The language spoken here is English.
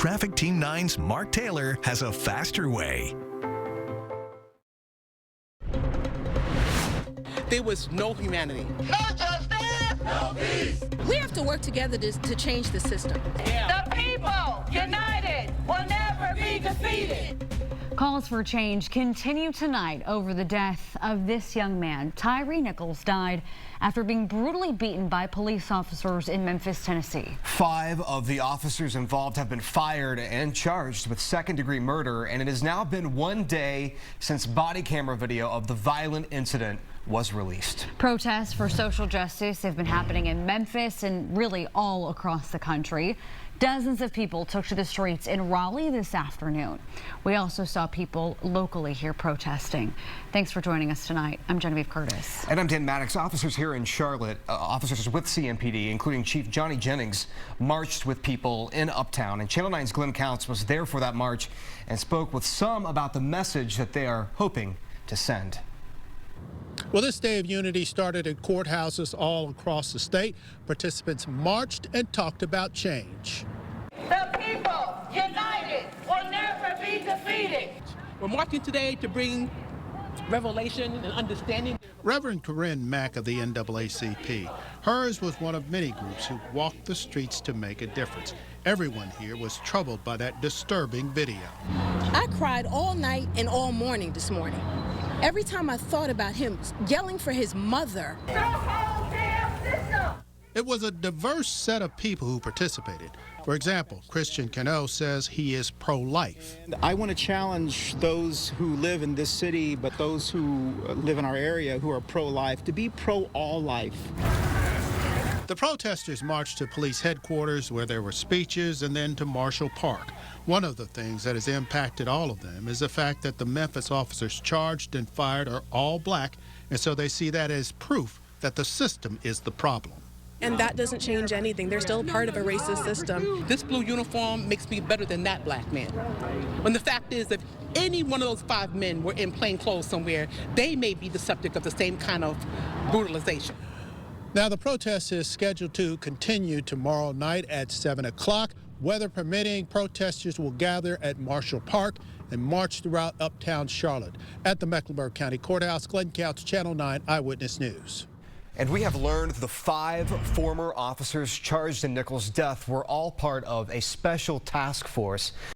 Traffic Team 9's Mark Taylor has a faster way. There was no humanity. No justice, no peace. We have to work together to change the system. The people, united, will never be defeated. Calls for change continue tonight over the death of this young man. Tyree Nichols died after being brutally beaten by police officers in Memphis, Tennessee. 5 of the officers involved have been fired and charged with second-degree murder, and it has now been 1 day since body camera video of the violent incident was released. Protests for social justice have been happening in Memphis and really all across the country. Dozens of people took to the streets in Raleigh this afternoon. We also saw people locally here protesting. Thanks for joining us tonight. I'm Genevieve Curtis. And I'm Dan Maddox. Officers here in Charlotte, officers with CMPD, including Chief Johnny Jennings, marched with people in Uptown. And Channel 9's Glenn Counts was there for that march and spoke with some about the message that they are hoping to send. Well, this day of unity started at courthouses all across the state. Participants marched and talked about change. The people, united, will never be defeated. We're marching today to bring revelation and understanding. Reverend Corinne Mack of the NAACP. Hers was one of many groups who walked the streets to make a difference. Everyone here was troubled by that disturbing video. I cried all night and all morning this morning. Every time I thought about him yelling for his mother. The whole damn system. It was a diverse set of people who participated. For example, Christian Cano says he is pro-life. I want to challenge those who live in this city, but those who live in our area who are pro-life, to be pro-all life. The protesters marched to police headquarters where there were speeches and then to Marshall Park. One of the things that has impacted all of them is the fact that the Memphis officers charged and fired are all black, and so they see that as proof that the system is the problem. And that doesn't change anything. They're still part of a racist system. This blue uniform makes me better than that black man. When the fact is, if any one of those 5 men were in plain clothes somewhere, they may be the subject of the same kind of brutalization. Now, the protest is scheduled to continue tomorrow night at 7 o'clock. Weather permitting, protesters will gather at Marshall Park and march throughout uptown Charlotte. At the Mecklenburg County Courthouse, Glenn Counts, Channel 9 Eyewitness News. And we have learned the 5 former officers charged in Nichols' death were all part of a special task force